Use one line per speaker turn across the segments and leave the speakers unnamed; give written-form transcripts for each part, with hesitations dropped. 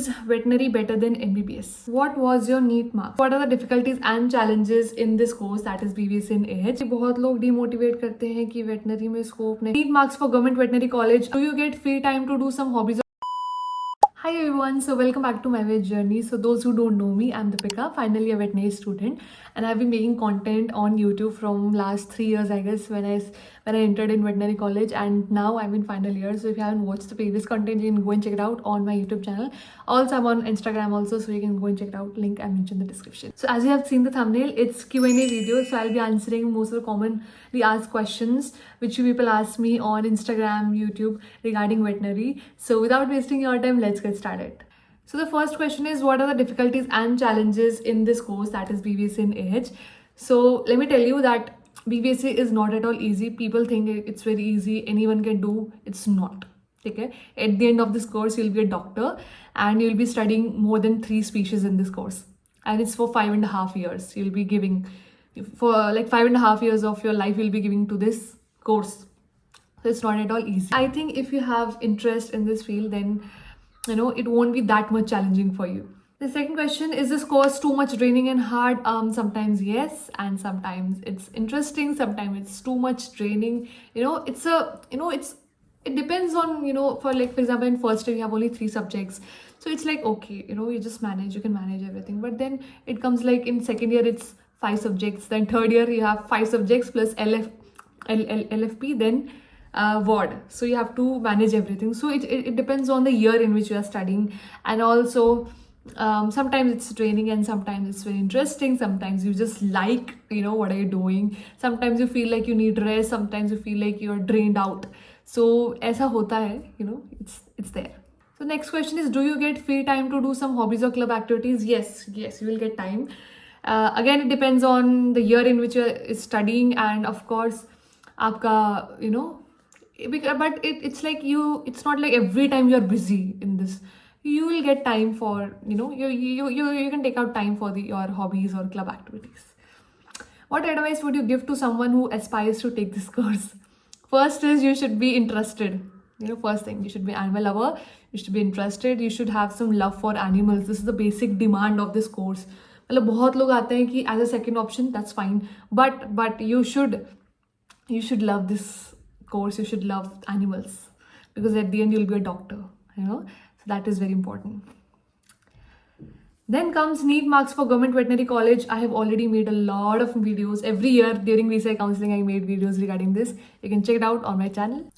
Is veterinary better than MBBS? What was your NEET marks? What are the difficulties and challenges in this course, that is BBS in AH? बहुत लोग demotivate करते हैं कि veterinary में scope नहीं. NEET marks for government veterinary college. Do you get free time to do some hobbies? Hi everyone, so welcome back to my vet journey. So those who don't know me, I'm Deepika, finally a veterinary student, and I've been making content on YouTube from last 3 years, I guess, when I entered in veterinary college, and now I'm in final year. So if you haven't watched the previous content, you can go and check it out on my YouTube channel. Also, I'm on Instagram also, so you can go and check it out. Link I mentioned in the description. So as you have seen the thumbnail, it's Q&A video. So I'll be answering most of the commonly asked questions which you people ask me on Instagram, YouTube regarding veterinary. So without wasting your time, let's get started. So the first question is, what are the difficulties and challenges in this course, that is BBS in AH? So let me tell you that BBSc is not at all easy. People think it's very easy, anyone can do. It's not. Okay? At the end of this course, you'll be a doctor and you'll be studying more than 3 species in this course. And it's for 5.5 years. You'll be giving, for like 5.5 years of your life, you'll be giving to this course. So it's not at all easy. I think if you have interest in this field, then it won't be that much challenging for you. The second question, is this course too much draining and hard? Sometimes yes, and sometimes it's interesting, sometimes it's too much draining. It depends on, for example, in first year you have only 3 subjects. So it's like, okay, you just manage, you can manage everything. But then it comes like in second year it's 5 subjects, then third year you have 5 subjects plus LFP, then ward. So you have to manage everything. So it depends on the year in which you are studying, and also sometimes it's draining and sometimes it's very interesting. Sometimes you just like, what are you doing? Sometimes you feel like you need rest. Sometimes you feel like you're drained out. So aisa hota hai, it's there. So next question is, do you get free time to do some hobbies or club activities? Yes, you will get time. Again, it depends on the year in which you're studying, and of course aapka, but it's like it's not like every time you're busy in this. You will get time for, you can take out time for your hobbies or club activities. What advice would you give to someone who aspires to take this course? First is, you should be interested. First thing, you should be animal lover, you should be interested, you should have some love for animals. This is the basic demand of this course. मतलब बहुत लोग आते हैं कि as a second option, that's fine, but you should love this course. You should love animals, because at the end you'll be a doctor, so that is very important. Then comes NEET marks for government veterinary college. I have already made a lot of videos. Every year during VCI counseling, I made videos regarding this. You can check it out on my channel.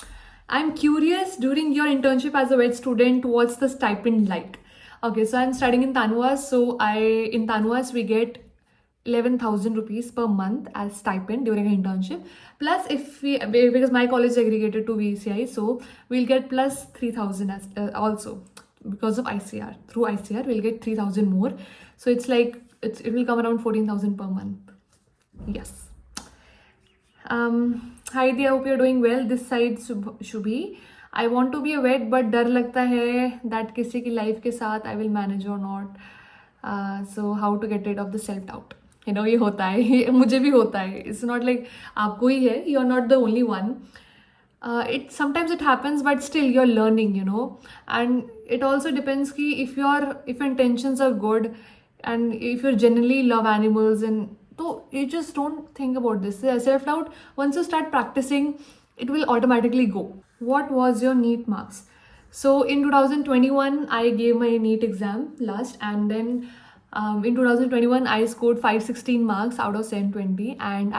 I'm curious, during your internship as a vet student, what's the stipend like? Okay, so I'm studying in Tanwas. So in Tanwas we get 11,000 rupees per month as stipend during an internship. Plus, because my college is aggregated to VCI, so we'll get plus 3,000 as also because of ICR. Through ICR, we'll get 3,000 more. So it's like it will come around 14,000 per month. Yes. Hi Dia, I hope you're doing well. This side Shubhi. I want to be a vet, but डर लगता है that किसी की life के साथ I will manage or not. So how to get rid of the self doubt? ये होता है, ये मुझे भी होता है. It's not like आपको ही है. You're not the only one. Sometimes it happens, but still you're learning, and it also depends ki if your intentions are good and if you genuinely love animals, and so you just don't think about this. Self doubt, once you start practicing, it will automatically go. What was your NEET marks? So in 2021 I gave my NEET exam last, and then in 2021 I scored 516 marks out of 720, and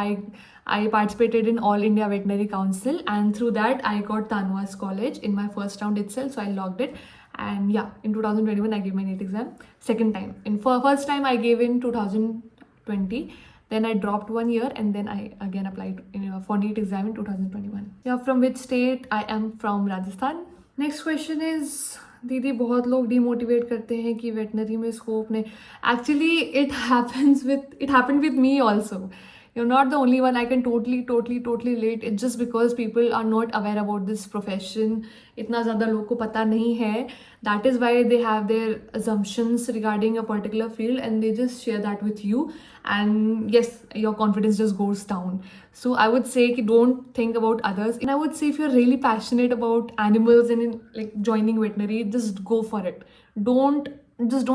I participated in All India Veterinary Council, and through that I got Tanwas College in my first round itself, so I logged it. And yeah, in 2021 I gave my NEET exam second time. First time I gave in 2020, then I dropped 1 year, and then I again applied for NEET exam in 2021. Yeah, from which state? I am from Rajasthan. Next question is, दीदी बहुत लोग demotivate करते हैं कि veterinary में scope नहीं. Actually, it happened with me also. You're not the only one. I can totally relate. It's just because people are not aware about this profession. इतना ज़्यादा लोगों को पता नहीं है. That is why they have their assumptions regarding a particular field, and they just share that with you. And yes, your confidence just goes down. So I would say don't think about others. And I would say if you're really passionate about animals and like joining veterinary, just go for it. don't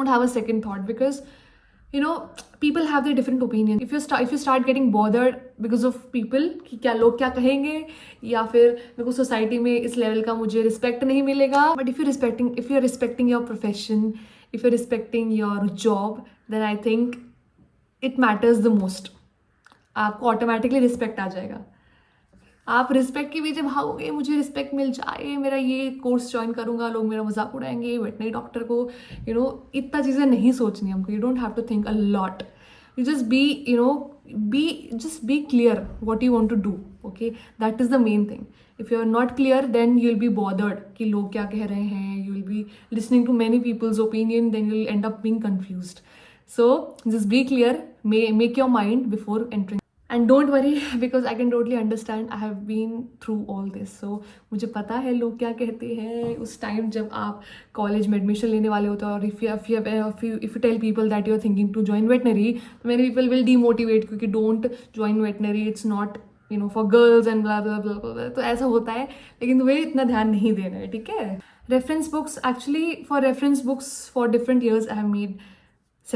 have a second thought, because you know people have their different opinion. If you start getting bothered because of people कि क्या लोग क्या कहेंगे, या फिर मेरे को society में इस लेवल का मुझे रिस्पेक्ट नहीं मिलेगा. But if you respecting your profession, if you respecting your job, then I think it matters the most. आपको ऑटोमेटिकली रिस्पेक्ट आ जाएगा. आप रिस्पेक्ट के पीछे भागोगे, मुझे रिस्पेक्ट मिल जाए, मेरा ये कोर्स ज्वाइन करूंगा, लोग मेरा मजाक उड़ाएंगे, वेटनरी डॉक्टर को इतना चीज़ें नहीं सोचनी हमको. You don't have to think a lot. You just be clear what you want to do. Okay, that is the main thing. If you are not clear, then you'll be bothered कि लोग क्या कह रहे हैं. You will be listening to many people's opinion, then you'll end up being confused. So just be clear, make your mind before entering. And don't worry, because I can totally understand. I have been through all this. So मुझे पता है लोग क्या कहते हैं उस time जब आप कॉलेज में एडमिशन लेने वाले होते हो. और if you tell people that you are thinking to join veterinary, many people will demotivate क्योंकि don't join veterinary, it's not for girls and blah blah blah blah. तो ऐसा होता है, लेकिन तुम्हें इतना ध्यान नहीं देना है, ठीक है. Reference books, actually for reference books for different years I have made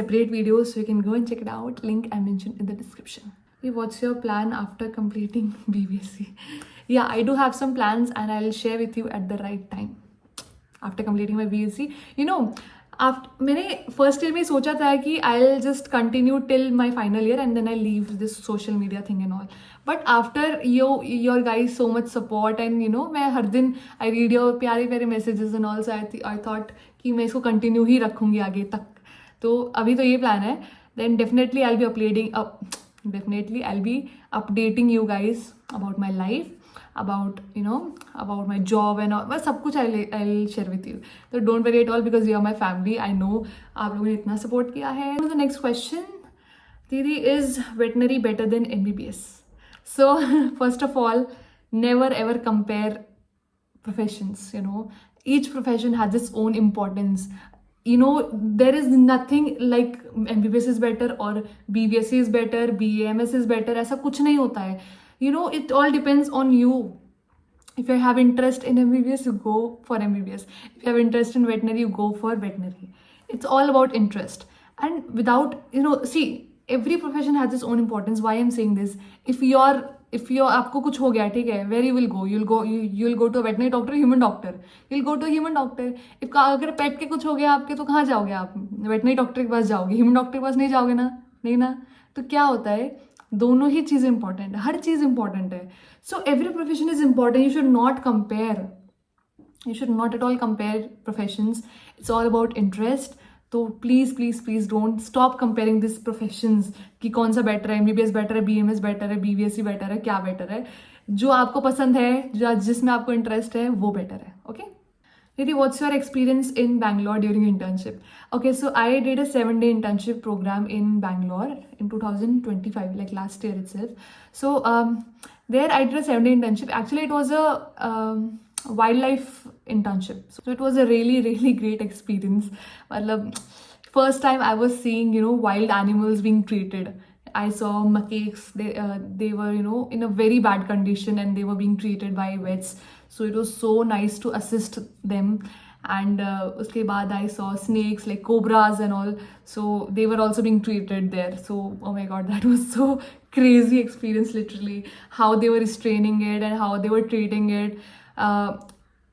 separate videos, so you can go and check it out. Link I mentioned in the description. What's your plan after completing BBSc? Yeah, I do have some plans and I'll share with you at the right time. After completing my BSc, मैंने first year में सोचा था कि I'll just continue till my final year and then I leave this social media thing and all. But after your guys so much support and मैं हर दिन I read your प्यारे प्यारे messages and all, so I thought कि मैं इसको continue ही रखूँगी आगे तक. तो अभी तो ये प्लान है. Then definitely I'll be updating you guys about my life, about about my job and all. सब कुछ I'll share with you. So don't worry at all, because you are my family. I know आप लोगों ने इतना support किया है. The next question, Didi, is veterinary better than MBBS? So first of all, never ever compare professions. Each profession has its own importance. There is nothing like MBBS is better or BVSC is better, BAMS is better. ऐसा कुछ नहीं होता है. It all depends on you. If you have interest in MBBS, you go for MBBS. If you have interest in veterinary, you go for veterinary. It's all about interest. And without, see, every profession has its own importance. Why I'm saying this? If आपको कुछ हो गया, ठीक है, where you will go? You'll go to a veterinary doctor, human doctor. You'll go to a human doctor. If अगर पेट के कुछ हो गया आपके, तो कहाँ जाओगे आप? वेटनरी डॉक्टर के पास जाओगे, ह्यूमन डॉक्टर के पास नहीं जाओगे ना, नहीं ना. तो क्या होता है, दोनों ही चीज़ इंपॉर्टेंट है, हर चीज़ इंपॉर्टेंट है. So every profession is important. You should not at all compare professions. It's all about interest. तो please don't stop comparing this professions कि कौन सा बेटर है, MBBS बेटर है, BMS बेटर है, BVSC बेटर है, क्या बेटर है. जो आपको पसंद है, जिसमें आपको इंटरेस्ट है, वो बेटर है. Okay Nidhi, what's your experience in Bangalore during internship? Okay, so I did a 7-day internship program in Bangalore in 2025, like last year itself. So there I did a 7-day internship. Actually, it was a wildlife internship. So it was a really great experience. First time I was seeing, wild animals being treated. I saw macaques. They were, in a very bad condition and they were being treated by vets. So it was so nice to assist them. And uske baad I saw snakes like cobras and all. So they were also being treated there. So oh my god, that was so crazy experience, literally. How they were restraining it and how they were treating it.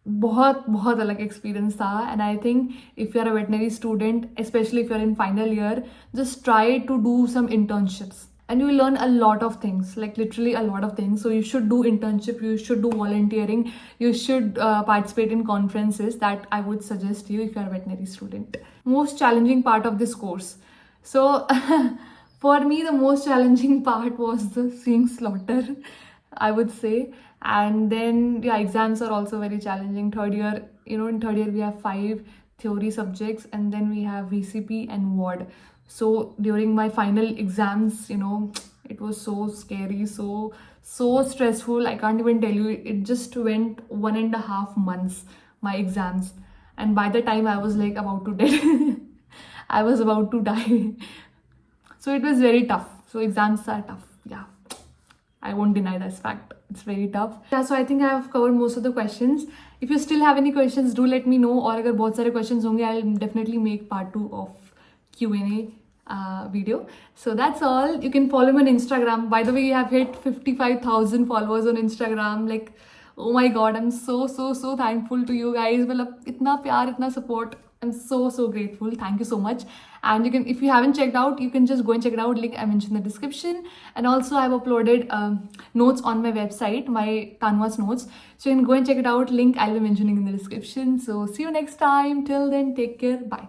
बहुत अलग experience था. And I think if you are a veterinary student, specially if you are in final year, just try to do some internships and you will learn a lot of things, like literally a lot of things. So you should do internship, you should do volunteering, you should participate in conferences. That I would suggest you if you are a veterinary student. Most challenging part of this course. So for me, the most challenging part was the seeing slaughter, I would say. And then exams are also very challenging. Third year, in third year we have 5 theory subjects and then we have VCP and ward. So during my final exams, it was so scary, so stressful. I can't even tell you. It just went 1.5 months, my exams. And by the time I was like about to die, I was about to die. So it was very tough. So exams are tough, yeah. I won't deny this fact. It's very tough. Yeah, so I think I have covered most of the questions. If you still have any questions, do let me know. और अगर बहुत सारे questions होंगे, I'll definitely make part 2 of Q&A video. So that's all. You can follow me on Instagram. By the way, you have hit 55,000 followers on Instagram. Like, oh my god, I'm so thankful to you guys. मतलब इतना प्यार, इतना support. I'm so grateful. Thank you so much. And you can, if you haven't checked out, you can just go and check it out. Link I mentioned in the description. And also I've uploaded notes on my website, my Tanva's notes. So you can go and check it out. Link I'll be mentioning in the description. So see you next time. Till then, take care. Bye.